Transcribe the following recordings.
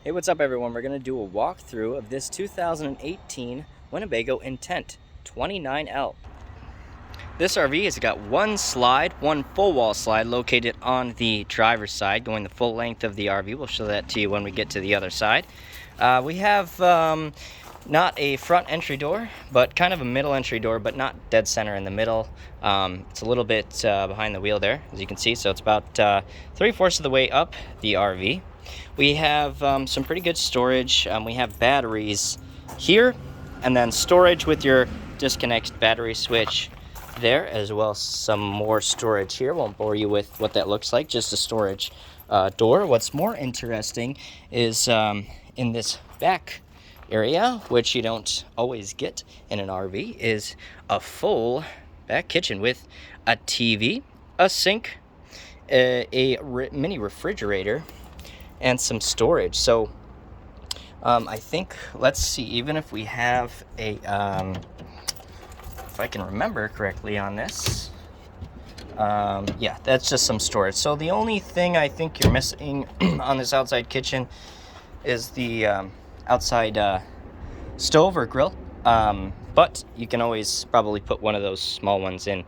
Hey, what's up everyone? We're going to do a walkthrough of this 2018 Winnebago Intent 29L. This RV has got one slide, one full wall slide located on the driver's side, going the full length of the RV. We'll show that to you when we get to the other side. We have not a front entry door, but kind of a middle entry door, but not dead center in the middle. It's a little bit behind the wheel there, as you can see, so it's about 3/4 of the way up the RV. We have some pretty good storage. We have batteries here, and then storage with your disconnect battery switch there, as well as some more storage here. Won't bore you with what that looks like, just a storage door. What's more interesting is in this back area, which you don't always get in an RV, is a full back kitchen with a TV, a sink, a mini refrigerator, and some storage. So I think, let's see, even if we have a if I can remember correctly on this, yeah, that's just some storage. So the only thing I think you're missing on this outside kitchen is the outside stove or grill, but you can always probably put one of those small ones in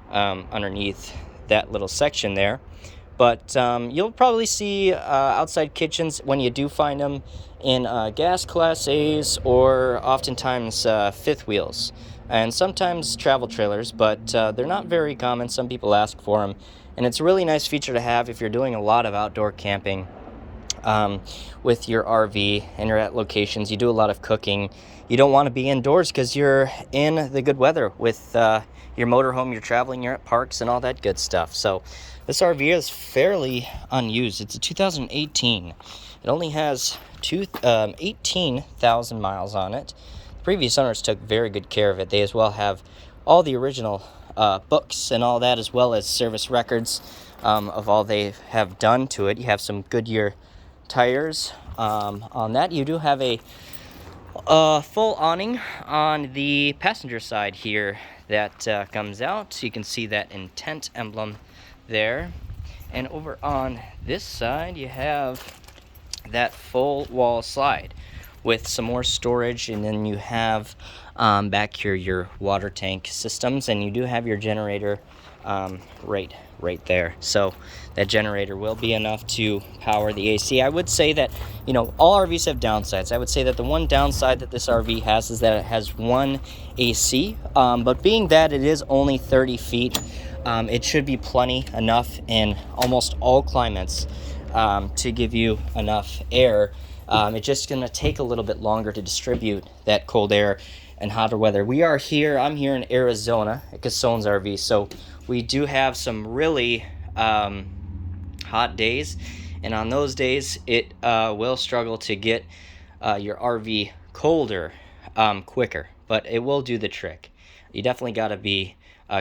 underneath that little section there. But you'll probably see outside kitchens, when you do find them, in gas Class A's or oftentimes fifth wheels, and sometimes travel trailers, but they're not very common. Some people ask for them, and it's a really nice feature to have if you're doing a lot of outdoor camping with your RV and you're at locations. You do a lot of cooking. You don't want to be indoors because you're in the good weather with your motorhome. You're traveling, you're at parks and all that good stuff. So this RV is fairly unused. It's a 2018. It only has 18,000 miles on it. The previous owners took very good care of it. They as well have all the original books and all that, as well as service records of all they have done to it. You have some Goodyear tires on that. You do have a full awning on the passenger side here that comes out. You can see that Intent emblem there. And over on this side, you have that full wall slide with some more storage, and then you have back here your water tank systems, and you do have your generator right there. So that generator will be enough to power the AC. I would say that, you know, all RVs have downsides. I would say that the one downside that this RV has is that it has one AC, but being that it is only 30 feet, it should be plenty enough in almost all climates to give you enough air. It's just going to take a little bit longer to distribute that cold air and hotter weather. I'm here in Arizona at Casone's RV, so we do have some really hot days, and on those days it will struggle to get your RV colder quicker, but it will do the trick. You definitely got to be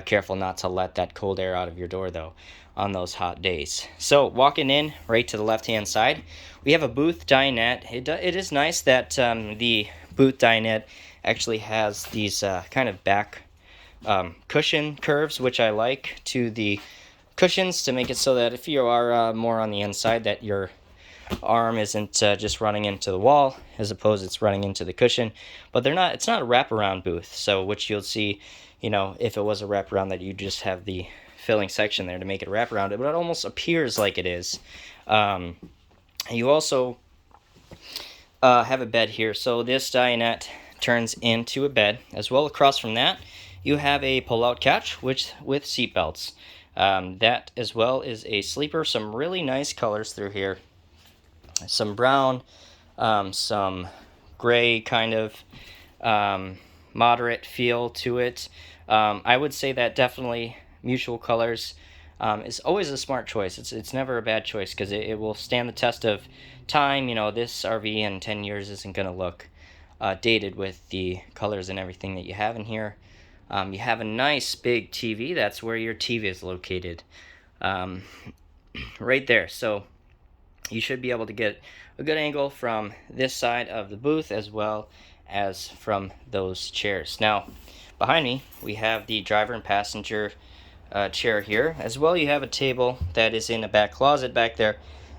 careful not to let that cold air out of your door though on those hot days. So walking in right to the left hand side, we have a booth dinette. It is nice that the booth dinette actually has these kind of back cushion curves, which I like, to the cushions, to make it so that if you are more on the inside, that your arm isn't just running into the wall, as opposed it's running into the cushion. But it's not a wraparound booth, so which you'll see, you know, if it was a wraparound, that you just have the filling section there to make it wrap around it, but it almost appears like it is. You also have a bed here, so this dinette turns into a bed. As well, across from that, you have a pull-out couch with seat belts. That as well is a sleeper. Some really nice colors through here. Some brown, some gray, kind of moderate feel to it. I would say that definitely mutual colors is always a smart choice. It's never a bad choice, because it will stand the test of time. You know, this RV in 10 years isn't going to look dated with the colors and everything that you have in here. You have a nice big TV. That's where your TV is located, right there. So you should be able to get a good angle from this side of the booth, as well as from those chairs. Now, behind me, we have the driver and passenger chair here. As well, you have a table that is in a back closet back there,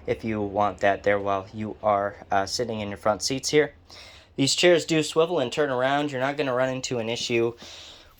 if you want that there while you are sitting in your front seats here. These chairs do swivel and turn around. You're not going to run into an issue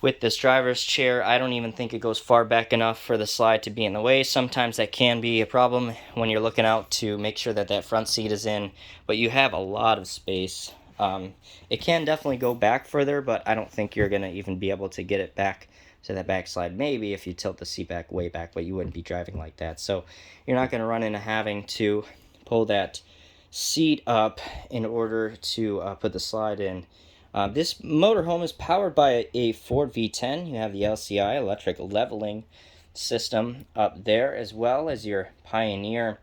with this driver's chair. I don't even think it goes far back enough for the slide to be in the way. Sometimes that can be a problem when you're looking out to make sure that that front seat is in, but you have a lot of space. It can definitely go back further, but I don't think you're going to even be able to get it back to that backslide. Maybe if you tilt the seat back way back, but you wouldn't be driving like that. So you're not going to run into having to pull that seat up in order to put the slide in. This motorhome is powered by a Ford V10. You have the LCI, electric leveling system, up there, as well as your Pioneer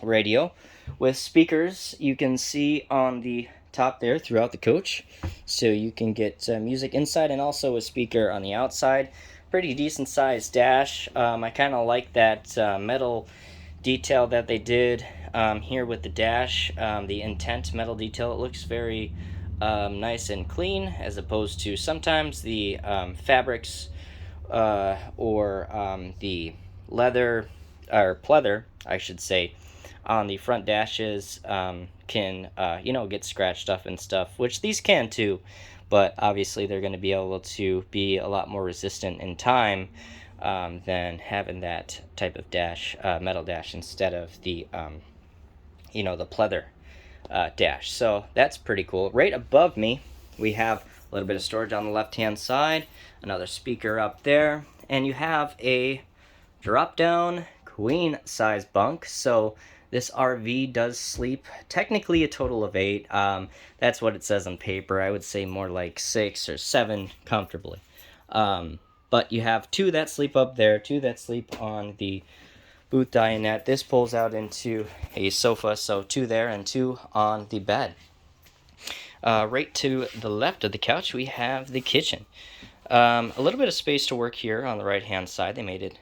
radio with speakers you can see on the top there throughout the coach, so you can get music inside, and also a speaker on the outside. Pretty decent sized dash. I kind of like that metal detail that they did here with the dash, the Intent metal detail. It looks very nice and clean, as opposed to sometimes the fabrics or the leather or pleather, I should say, on the front dashes can get scratched up and stuff, which these can too, but obviously they're going to be able to be a lot more resistant in time than having that type of dash, metal dash, instead of the the pleather dash. So that's pretty cool. Right above me we have a little bit of storage on the left hand side, another speaker up there, and you have a drop down queen size bunk. So this RV does sleep technically a total of 8. That's what it says on paper. I would say more like 6 or 7 comfortably. But you have 2 that sleep up there, 2 that sleep on the booth dinette. This pulls out into a sofa, so 2 there and 2 on the bed. Right to the left of the couch we have the kitchen. A little bit of space to work here on the right hand side. They made it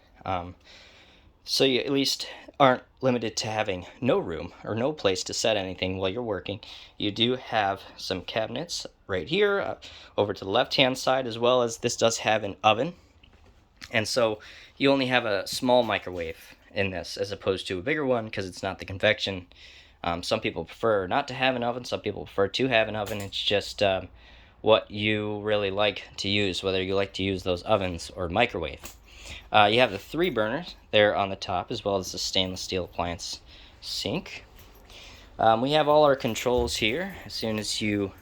so you at least aren't limited to having no room or no place to set anything while you're working. You do have some cabinets right here over to the left hand side, as well as this does have an oven, and so you only have a small microwave in this as opposed to a bigger one, because it's not the convection. Some people prefer not to have an oven, some people prefer to have an oven. It's just what you really like to use, whether you like to use those ovens or microwave. You have the 3 burners there on the top, as well as the stainless steel appliance sink. We have all our controls here. As soon as you,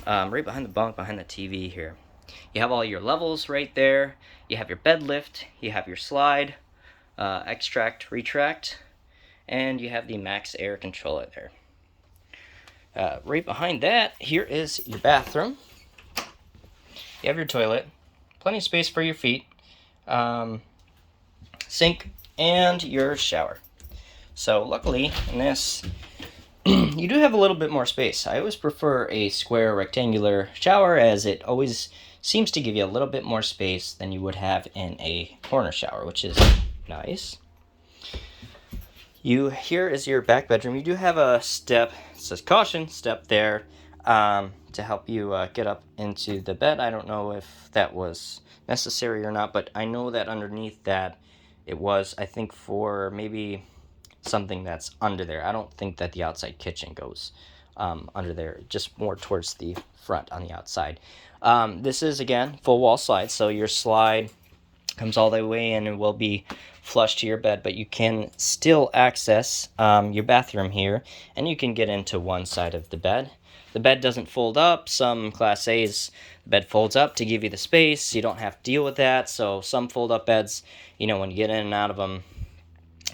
right behind the bunk, behind the TV here, you have all your levels right there. You have your bed lift, you have your slide, extract, retract, and you have the max air controller there. Right behind that, here is your bathroom. You have your toilet, plenty of space for your feet, sink, and your shower. So luckily in this you do have a little bit more space. I always prefer a square rectangular shower, as it always seems to give you a little bit more space than you would have in a corner shower, which is nice. Here is your back bedroom. You do have a step, it says caution step there, to help you get up into the bed. I don't know if that was necessary or not, but I know that underneath that it was, I think, for maybe something that's under there. I don't think that the outside kitchen goes under there, just more towards the front on the outside. This is, again, full wall slide, so your slide comes all the way in and will be flush to your bed, but you can still access your bathroom here, and you can get into one side of the bed. The bed doesn't fold up. Some Class A's, the bed folds up to give you the space. You don't have to deal with that. So some fold-up beds, when you get in and out of them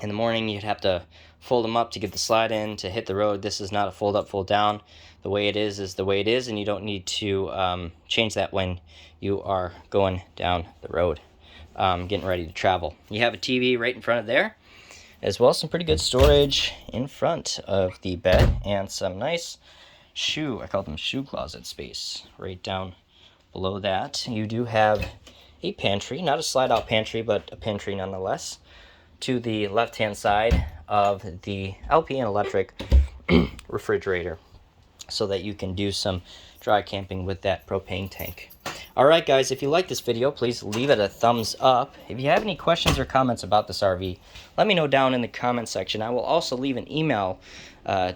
in the morning, you'd have to fold them up to get the slide in to hit the road. This is not a fold-up, fold-down. The way it is the way it is, and you don't need to change that when you are going down the road, getting ready to travel. You have a TV right in front of there, as well as some pretty good storage in front of the bed, and some nice I call them shoe closet space right down below that. You do have a pantry, not a slide out pantry, but a pantry nonetheless, to the left hand side of the LP and electric refrigerator, so that you can do some dry camping with that propane tank. Alright guys, if you like this video, please leave it a thumbs up. If you have any questions or comments about this RV, let me know down in the comment section. I will also leave an email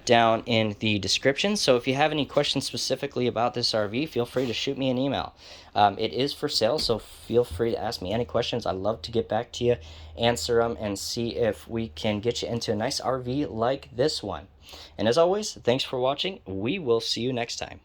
down in the description, so if you have any questions specifically about this RV, feel free to shoot me an email. It is for sale, so feel free to ask me any questions. I'd love to get back to you, answer them, and see if we can get you into a nice RV like this one. And as always, thanks for watching. We will see you next time.